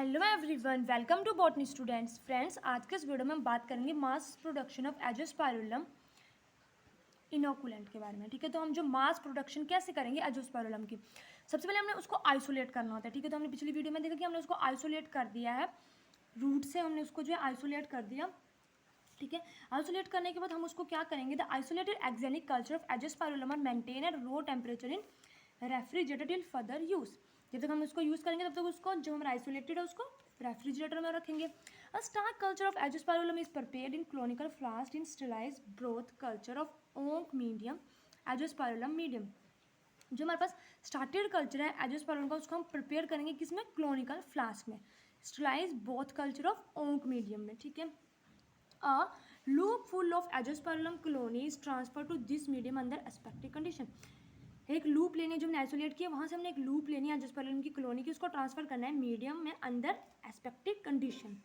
Hello everyone, welcome to botany students. Friends, आज के इस वीडियो में हम बात करेंगे mass production of azospirillum inoculant के बारे में। ठीक है, तो हम जो मास प्रोडक्शन कैसे करेंगे एजोस्पाइरुलम की, सबसे पहले हमने उसको आइसोलेट करना होता है। ठीक है, तो हमने पिछली वीडियो में देखा कि हमने उसको आइसोलेट कर दिया है, रूट से हमने उसको जो है आइसोलेट कर दिया। ठीक है, आइसोलेट करने के बाद हम उसको क्या करेंगे, the isolated axenic culture of Azospirillum are maintain at low temperature in refrigerator till further use. जब तक हम उसको यूज़ करेंगे तब तक उसको जो हमारा आइसोलेटेड है उसको रेफ्रिजरेटर में रखेंगे। A starter culture of Azospirillum is prepared in conical flask in sterilise broth culture of oak medium Azospirillum medium. जो हमारे पास स्टार्टेड कल्चर है एजोस्पाइरुलम का, उसको हम प्रिपेयर करेंगे किसमें, क्लोनिकल फ्लास्क में, sterilise both culture of oak medium में। ठीक है, a loop full of azoospermillum colony is transferred to this medium under aseptic condition। एक लूप लेनी है जो हमने आइसोलेट किया, वहाँ से हमने एक लूप लेनी है एजोस्पर्मम की कॉलोनी की, उसको ट्रांसफर करना है मीडियम में under aseptic condition.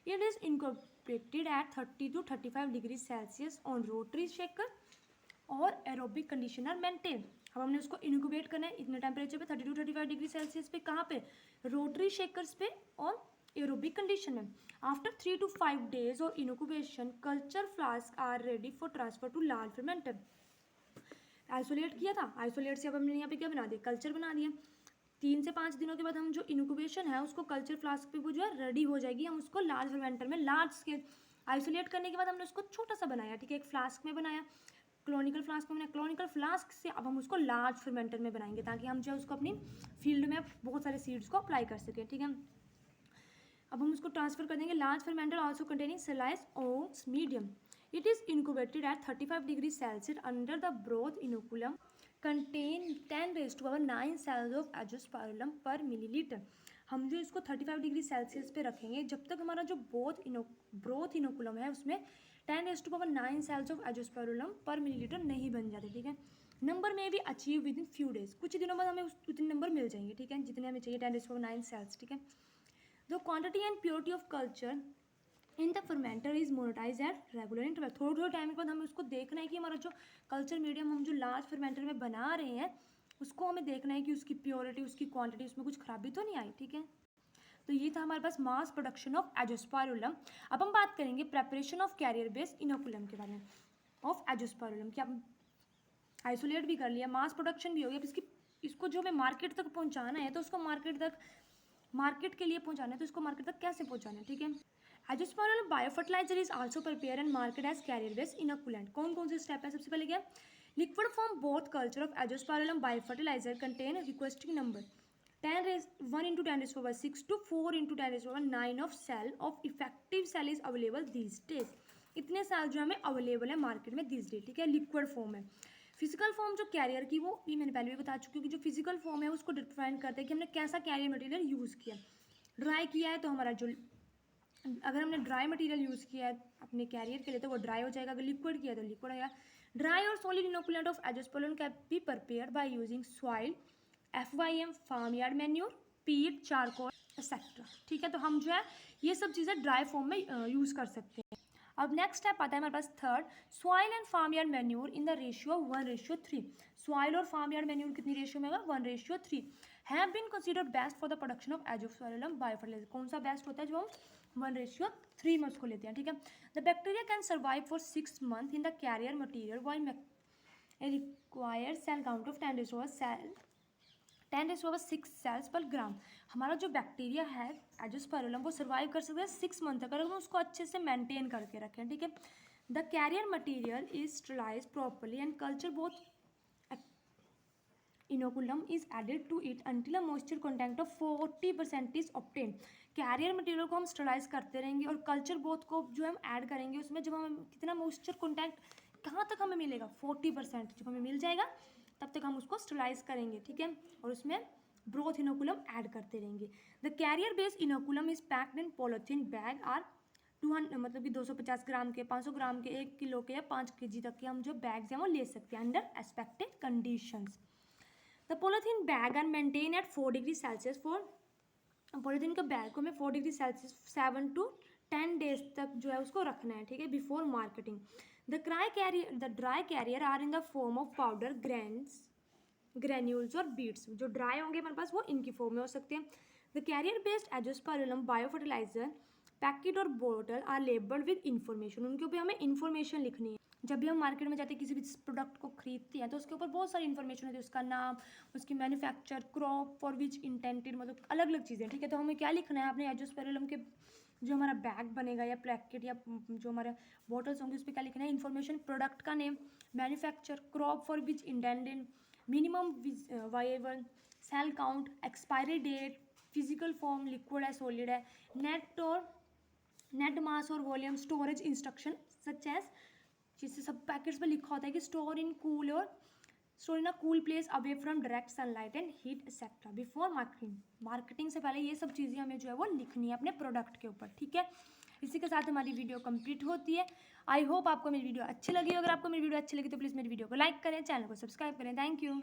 It is incorporated at 30 to 35 degree Celsius on rotary shaker और एरोबिक कंडीशन आर मेंटेन। अब हमने उसको इनक्यूबेट करना है इतने टेम्परेचर पे 30 to 35 डिग्री सेल्सियस पे, कहाँ पे, रोटरी शेकर्स पे और एरोबिक कंडीशन में। आफ्टर 3 to 5 days और incubation culture flask are ready for transfer to large fermenter. Isolate किया था, आइसोलेट से अब हमने यहाँ पे क्या बना दिया, कल्चर बना दिया। 3 से 5 दिनों के बाद हम जो इनक्यूबेशन है उसको कल्चर फ्लास्क पे वो जो है रेडी हो जाएगी, हम उसको लार्ज फर्मेंटर में लार्ज स्केल आइसोलेट करने के बाद हमने उसको छोटा सा बनाया। ठीक है, एक फ्लास्क में बनाया, क्लोनिकल फ्लास्क में बनाया, क्लोनिकल फ्लास्क से अब हम उसको लार्ज फर्मेंटर में बनाएंगे ताकि हम जो है उसको अपनी फील्ड में बहुत सारे सीड्स को अप्लाई कर सकें। ठीक है, अब हम उसको ट्रांसफर कर देंगे large fermenter also containing sterilise oats medium. It is incubated at 35 degrees Celsius under the broth inoculum contain 10 raised to power 9 cells of azoospermillum per milliliter। हम जो इसको 35 डिग्री सेल्सियस पे रखेंगे जब तक हमारा जो ब्रोथ इनोकुलम है उसमें 10 raised to power 9 cells of Azospirillum per millilitre नहीं बन जाते। ठीक है, नंबर में भी achieve with in few days, कुछ दिनों बाद हमें उतने नंबर मिल जाएंगे। ठीक है, जितने हमें चाहिए 10 raised to power 9 सेल्स। ठीक है, the quantity and purity of culture in the fermenter is monetise at regular interval. थोड़े थोड़े टाइम के बाद हमें उसको देखना है कि हमारा जो कल्चर मीडियम हम जो लार्ज फर्मेंटर में बना रहे हैं उसको हमें देखना है कि उसकी प्योरिटी, उसकी क्वांटिटी, उसमें कुछ खराबी तो नहीं आई। ठीक है, तो ये था हमारे पास मास प्रोडक्शन ऑफ एजोस्पाइरुलम। अब हम बात करेंगे preparation of career based inoculum के बारे में ऑफ एजोस्पाइरुलम कि अब आइसोलेट भी कर लिया, मास प्रोडक्शन भी हो गया। इसको जो हमें मार्केट तक पहुँचाना है तो उसको मार्केट के लिए पहुँचाना है तो इसको मार्केट तक कैसे पहुँचाना है। ठीक है, Azospirillum biofertiliser is also prepare and market as carrier based inoculant. कौन कौन से स्टेप है, सबसे पहले क्या, liquid form broth culture of Azospirillum biofertiliser contain requesting number 1 into 10 raised to power 6 to 4 into 10 raised to power 9 of cell of effective cell is available these days। इतने साल जो हमें अवेलेबल है मार्केट में these days। ठीक है, liquid form है। Physical form जो कैरियर की वो भी मैंने पहले भी बता चुकी हूँ कि जो फिजिकल फॉर्म है उसको डिफाइन करते हैं कि हमने कैसा कैरियर मटेरियल यूज़ किया। ड्राई किया है तो हमारा जो, अगर हमने ड्राई मटेरियल यूज़ किया है अपने कैरियर के लिए तो वो ड्राई हो जाएगा, अगर लिक्विड किया तो लिक्विड आएगा। ड्राई और solid inoculant of Azospirillum can be prepared by using soil, FYM farm yard manure, peat, charcoal etcetera. ठीक है, तो हम जो है ये सब चीज़ें ड्राई फॉर्म में यूज़ कर सकते हैं। अब नेक्स्ट स्टेप आता है हमारे पास third, soil and farm yard manure in the ratio 1:3। Soil और फार्म यार्ड मैन्योर कितनी रेशियो में होगा, 1:3 have been considered best for the production of Azospirillum biofertiliser. कौन सा बेस्ट होता है, जो हम 1:3 में उसको लेते हैं। ठीक है, the bacteria can survive for 6 months in the carrier material while required cell count of 10 raised to power 6 cells per gram. हमारा जो बैक्टीरिया है एजोस्पाइरुलम वो सर्वाइव कर सकता है 6 month तक अगर हम उसको अच्छे से मेंटेन करके रखें। ठीक है, the carrier material is sterilise properly and culture both inoculum is added to it until a moisture content of 40% is obtain. Carrier material को हम स्टरलाइज करते रहेंगे और कल्चर बोथ को जो हम ऐड करेंगे उसमें जब हम कितना मॉइस्चर कंटेंट कहाँ तक हमें मिलेगा, 40% जब हमें मिल जाएगा तब तक हम उसको स्टरलाइज करेंगे। ठीक है, और उसमें ब्रोथ इनोकुलम ऐड करते रहेंगे। The carrier based inoculum is packed in polythene bag are 200 मतलब कि 250 ग्राम के, 500 ग्राम के, 1 किलो के या 5 kg तक के हम जो बैग्स हैं वो ले सकते हैं under expected conditions. The polythene bag are maintain at 4 degree celsius for, polythene के बैग को हमें 4 डिग्री सेल्सियस 7 to 10 days तक जो है उसको रखना है। ठीक है, before marketing. The dry carrier are in the form of powder granules और बीड्स। जो ड्राई होंगे हमारे पास वो इनकी फॉर्म में हो सकते हैं। The carrier based Azospirillum biofertiliser packet और bottle are labelled with information, उनके ऊपर हमें इंफॉर्मेशन लिखनी है। जब भी हम मार्केट में जाते हैं किसी भी प्रोडक्ट को खरीदते हैं तो उसके ऊपर बहुत सारी इन्फॉर्मेशन होती है, उसका नाम, उसकी manufacture, crop for which intended, मतलब अलग अलग चीज़ें, ठीक है। तो हमें क्या लिखना है अपने एजोस्पेरुलम के जो हमारा बैग बनेगा या पैकेट या जो हमारे बॉटल्स होंगे उस पर क्या लिखना है, इन्फॉर्मेशन, प्रोडक्ट का name, manufacture, crop for which intended, minimum viable cell count, expiry date, physical form, liquid है सॉलिड है, नेट और नेट मास और volume, storage instruction such as, जिससे सब पैकेट्स में लिखा होता है कि स्टोर इन कूल और store in a cool place away from direct sunlight and heat etcetera before marketing. Marketing से पहले ये सब चीज़ें हमें जो है वो लिखनी है अपने प्रोडक्ट के ऊपर, ठीक है। इसी के साथ हमारी वीडियो कंप्लीट होती है। आई होप आपको मेरी वीडियो अच्छी लगी। अगर आपको मेरी वीडियो अच्छी लगी तो प्लीज़ मेरी वीडियो को लाइक करें, चैनल को सब्सक्राइब करें। Thank you.